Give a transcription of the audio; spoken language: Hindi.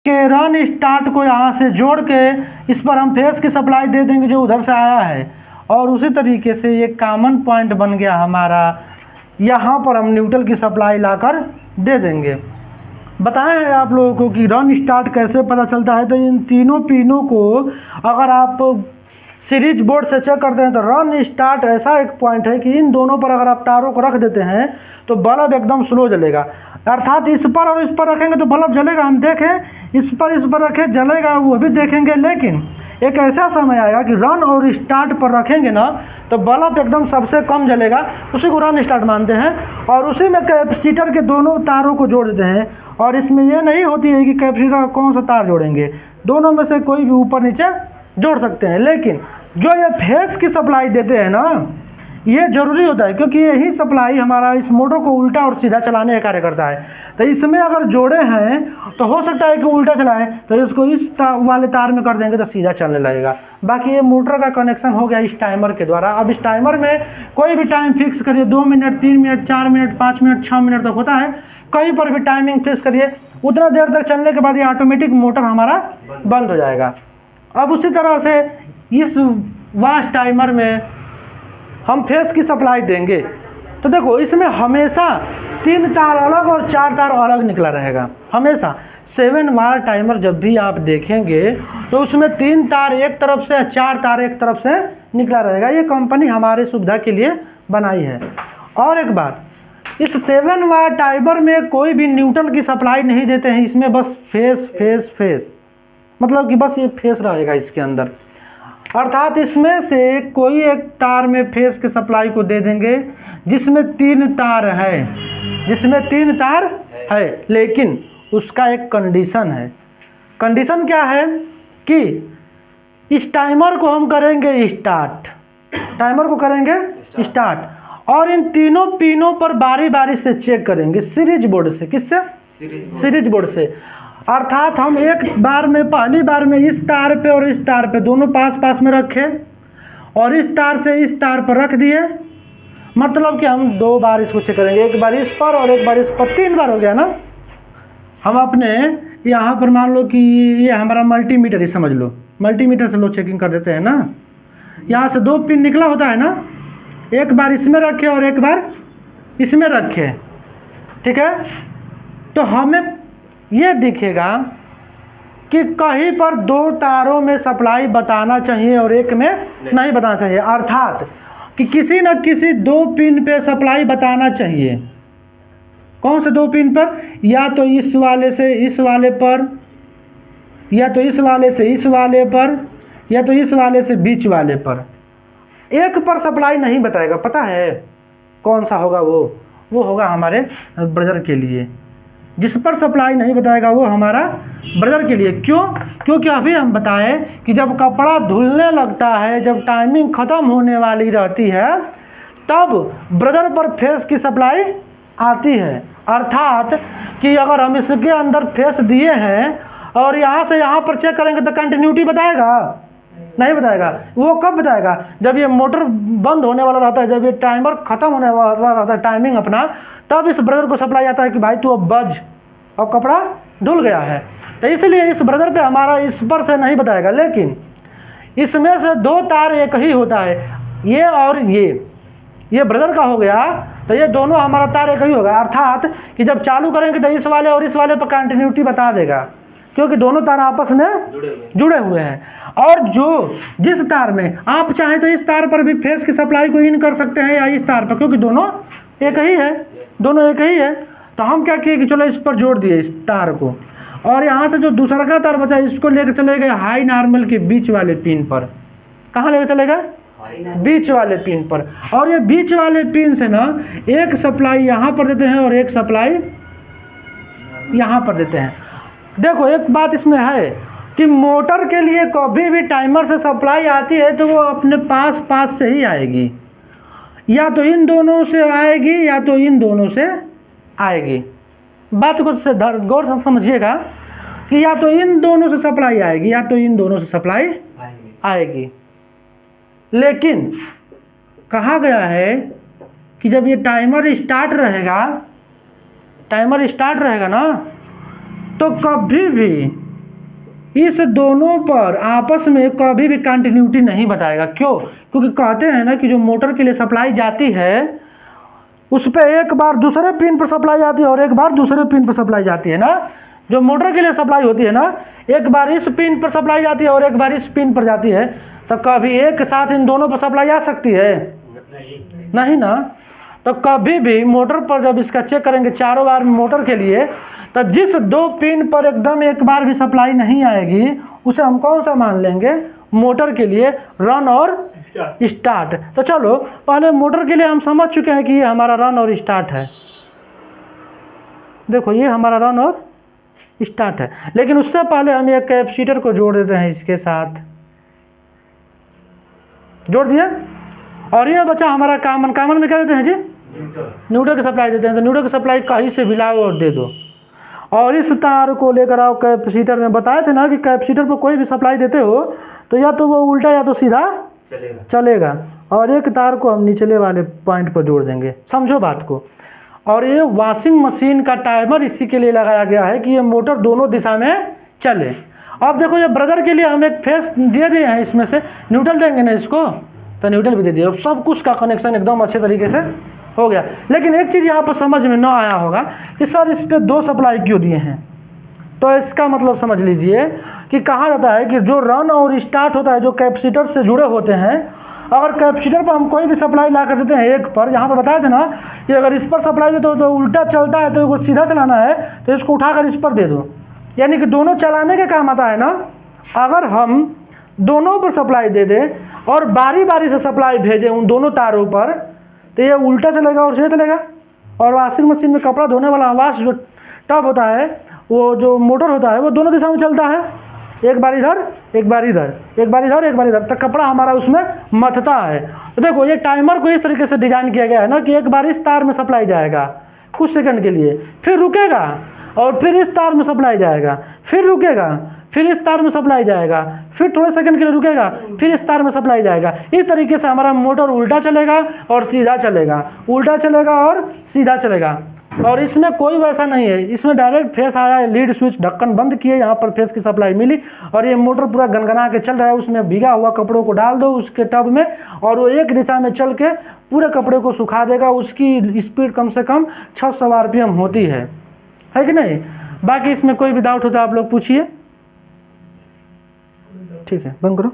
के रन स्टार्ट को यहाँ से जोड़ के इस पर हम फेस की सप्लाई दे देंगे जो उधर से आया है, और उसी तरीके से ये कॉमन पॉइंट बन गया हमारा, यहाँ पर हम न्यूट्रल की सप्लाई लाकर दे देंगे। बताया है आप लोगों को कि रन स्टार्ट कैसे पता चलता है। तो इन तीनों पिनों को अगर आप सीरीज बोर्ड से चेक करते हैं तो रन स्टार्ट ऐसा एक पॉइंट है कि इन दोनों पर अगर आप तारों को रख देते हैं तो बल्ब एकदम स्लो जलेगा, अर्थात इस पर और इस पर रखेंगे तो बल्ब जलेगा, हम देखें इस पर रखें जलेगा, वो भी देखेंगे। लेकिन एक ऐसा समय आएगा कि रन और स्टार्ट पर रखेंगे ना तो बल्ब एकदम सबसे कम जलेगा, उसी को रन स्टार्ट मानते हैं। और उसी में कैपेसिटर के दोनों तारों को जोड़ देते हैं, और इसमें यह नहीं होती है कि कैपेसिटर का कौन सा तार जोड़ेंगे, दोनों में से कोई भी ऊपर नीचे जोड़ सकते हैं। लेकिन जो ये फेस की सप्लाई देते हैं ना, ये ज़रूरी होता है, क्योंकि यही सप्लाई हमारा इस मोटर को उल्टा और सीधा चलाने का कार्य करता है। तो इसमें अगर जोड़े हैं तो हो सकता है कि उल्टा चलाएं, तो इसको इस वाले तार में कर देंगे तो सीधा चलने लगेगा। बाकी ये मोटर का कनेक्शन हो गया इस टाइमर के द्वारा। अब इस टाइमर में कोई भी टाइम फिक्स करिए, 2 minute, 3 minute, 4 minute, 5 minute, 6 minute तक होता है, कहीं पर भी टाइमिंग फिक्स करिए, उतना देर तक चलने के बाद ये ऑटोमेटिक मोटर हमारा बंद हो जाएगा। अब उसी तरह से इस वॉच टाइमर में हम फेस की सप्लाई देंगे तो देखो इसमें हमेशा 3 तार अलग और 4 तार अलग निकला रहेगा। हमेशा 7 वार टाइमर जब भी आप देखेंगे तो उसमें 3 तार एक तरफ से, 4 तार एक तरफ से निकला रहेगा। ये कंपनी हमारे सुविधा के लिए बनाई है। और एक बात, इस 7 वार टाइमर में कोई भी न्यूट्रल की सप्लाई नहीं देते हैं, इसमें बस फेस फेस फेस, मतलब कि बस ये फेस रहेगा इसके अंदर, अर्थात इसमें से कोई एक तार में फेस की सप्लाई को दे देंगे जिसमें 3 तार है, लेकिन उसका एक कंडीशन है। कंडीशन क्या है कि इस टाइमर को हम करेंगे स्टार्ट, और इन तीनों पिनों पर बारी बारी से चेक करेंगे सीरीज बोर्ड से। किससे? सीरीज बोर्ड से। अर्थात हम एक बार में, पहली बार में इस तार पे और इस तार पे दोनों पास पास में रखे, और इस तार से इस तार पर रख दिए, मतलब कि हम 2 बार इसको चेक करेंगे, एक बार इस पर और एक बार इस पर, 3 बार हो गया ना। हम अपने यहाँ पर मान लो कि ये हमारा मल्टीमीटर ही समझ लो, मल्टीमीटर से लोग चेकिंग कर देते हैं ना, यहाँ से 2 पिन निकला होता है ना, एक बार इसमें रखे और एक बार इसमें रखे, ठीक है। तो हमें ये दिखेगा कि कहीं पर 2 तारों में सप्लाई बताना चाहिए और एक में नहीं बताना चाहिए, अर्थात कि किसी न किसी 2 पिन पे सप्लाई बताना चाहिए। कौन से 2 पिन पर? या तो इस वाले से इस वाले पर, या तो इस वाले से इस वाले पर, या तो इस वाले से बीच वाले पर। एक पर सप्लाई नहीं बताएगा, पता है कौन सा होगा? वो होगा हमारे ब्रदर के लिए। जिस पर सप्लाई नहीं बताएगा वो हमारा ब्रदर के लिए। क्यों? क्योंकि अभी हम बताए कि जब कपड़ा धुलने लगता है, जब टाइमिंग ख़त्म होने वाली रहती है, तब ब्रदर पर फेस की सप्लाई आती है। अर्थात कि अगर हम इसके अंदर फेस दिए हैं और यहाँ से यहाँ पर चेक करेंगे तो कंटिन्यूटी बताएगा? नहीं बताएगा। वो कब बताएगा? जब ये मोटर बंद होने वाला रहता है, जब ये टाइमर ख़त्म होने वाला रहता है टाइमिंग अपना, तब इस ब्रदर को सप्लाई आता है कि भाई तू अब बज, अब कपड़ा धुल गया है। तो इसलिए इस ब्रदर पे हमारा इस पर से नहीं बताएगा, लेकिन इसमें से 2 तार एक ही होता है, ये और ये ब्रदर का हो गया, तो ये दोनों हमारा तार एक ही होगा। अर्थात कि जब चालू करेंगे तो इस वाले और इस वाले पर कंटिन्यूटी बता देगा, क्योंकि दोनों तार आपस में जुड़े हुए हैं। और जो जिस तार में आप चाहें तो इस तार पर भी फेस की सप्लाई को इन कर सकते हैं या इस तार पर, क्योंकि दोनों एक ही है, दोनों एक ही है। तो हम क्या किए कि चलो इस पर जोड़ दिए इस तार को, और यहाँ से जो दूसरा का तार बचा इसको लेकर चले गए हाई नॉर्मल के बीच वाले पिन पर। कहाँ लेकर चले गए? बीच वाले पिन पर। और ये बीच वाले पिन से ना एक सप्लाई यहाँ पर देते हैं और एक सप्लाई यहाँ पर देते हैं। देखो एक बात इसमें है कि मोटर के लिए कभी भी टाइमर से सप्लाई आती है तो वो अपने पास से ही आएगी, या तो इन दोनों से आएगी या तो इन दोनों से आएगी। बात को गौर से समझिएगा कि या तो इन दोनों से सप्लाई आएगी या तो इन दोनों से सप्लाई आएगी। लेकिन कहा गया है कि जब ये टाइमर स्टार्ट रहेगा ना, तो कभी भी इस दोनों पर आपस में कभी भी कंटिन्यूटी नहीं बताएगा। क्यों? क्योंकि कहते हैं ना कि जो मोटर के लिए सप्लाई जाती है उस पर एक बार दूसरे पिन पर सप्लाई जाती है और एक बार दूसरे पिन पर सप्लाई जाती है ना। जो मोटर के लिए सप्लाई होती है ना, एक बार इस पिन पर सप्लाई जाती है और एक बार इस पिन पर जाती है, तो कभी एक साथ इन दोनों पर सप्लाई आ सकती है? नहीं ना। तो कभी भी मोटर पर जब इसका चेक करेंगे चारों बार मोटर के लिए, तो जिस दो पिन पर एकदम एक बार भी सप्लाई नहीं आएगी उसे हम कौन सा मान लेंगे? मोटर के लिए रन और स्टार्ट। तो चलो पहले मोटर के लिए हम समझ चुके हैं कि ये हमारा रन और स्टार्ट है। देखो ये हमारा रन और स्टार्ट है, लेकिन उससे पहले हम एक कैपेसिटर को जोड़ देते हैं, इसके साथ जोड़ दिया। और ये बचा हमारा कॉमन में क्या देते हैं जी? न्यूट्रल की सप्लाई देते हैं। तो न्यूट्रल की सप्लाई कहीं से भी लाओ और दे दो, और इस तार को लेकर आओ कैपेसिटर में। बताए थे ना कि कैपेसिटर पर कोई भी सप्लाई देते हो तो या तो वो उल्टा या तो सीधा चलेगा। और एक तार को हम निचले वाले पॉइंट पर जोड़ देंगे, समझो बात को। और ये वॉशिंग मशीन का टाइमर इसी के लिए लगाया गया है कि ये मोटर दोनों दिशा में चले। अब देखो ये ब्रदर के लिए हम एक फेस दे दिए हैं, इसमें से न्यूट्रल देंगे ना इसको, तो न्यूट्रल भी दे दिया। सब कुछ का कनेक्शन एकदम अच्छे तरीके से हो गया। लेकिन एक चीज़ यहाँ पर समझ में न आया होगा कि सर इस पर दो सप्लाई क्यों दिए हैं। तो इसका मतलब समझ लीजिए कि कहा जाता है कि जो रन और स्टार्ट होता है, जो कैपेसिटर से जुड़े होते हैं, अगर कैपेसिटर पर हम कोई भी सप्लाई ला कर देते हैं एक पर, यहाँ पर बताया था ना कि अगर इस पर सप्लाई दे तो उल्टा चलता है, तो इसको सीधा चलाना है तो इसको उठाकर इस पर दे दो, यानी कि दोनों चलाने के काम आता है ना। अगर हम दोनों पर सप्लाई दे दें और बारी बारी से सप्लाई भेजें उन दोनों तारों पर, तो ये उल्टा चलेगा और सीधा चलेगा। और वॉशिंग मशीन में कपड़ा धोने वाला वॉश जो टब होता है, वो जो मोटर होता है, वो दोनों दिशा में चलता है, एक बार इधर एक बार इधर, एक बार इधर एक बार इधर, तो कपड़ा हमारा उसमें मथता है। तो देखो ये टाइमर को इस तरीके से डिजाइन किया गया है ना कि एक बार इस तार में सप्लाई जाएगा कुछ सेकंड के लिए, फिर रुकेगा और फिर इस तार में सप्लाई जाएगा, फिर रुकेगा, फिर इस तार में सप्लाई जाएगा, फिर थोड़े सेकंड के लिए रुकेगा, फिर इस तार में सप्लाई जाएगा। इस तरीके से हमारा मोटर उल्टा चलेगा और सीधा चलेगा, उल्टा चलेगा और सीधा चलेगा। और इसमें कोई वैसा नहीं है, इसमें डायरेक्ट फेस आया है, लीड स्विच ढक्कन बंद किए, यहाँ पर फेस की सप्लाई मिली और ये मोटर पूरा गनगना के चल रहा है। उसमें भीगा हुआ कपड़ों को डाल दो उसके टब में और वो एक दिशा में चल के पूरे कपड़े को सुखा देगा। उसकी स्पीड कम से कम 600 RPM होती है कि नहीं। बाकी इसमें कोई भी डाउट हो तो आप लोग पूछिए। ठीक है, बंद करो।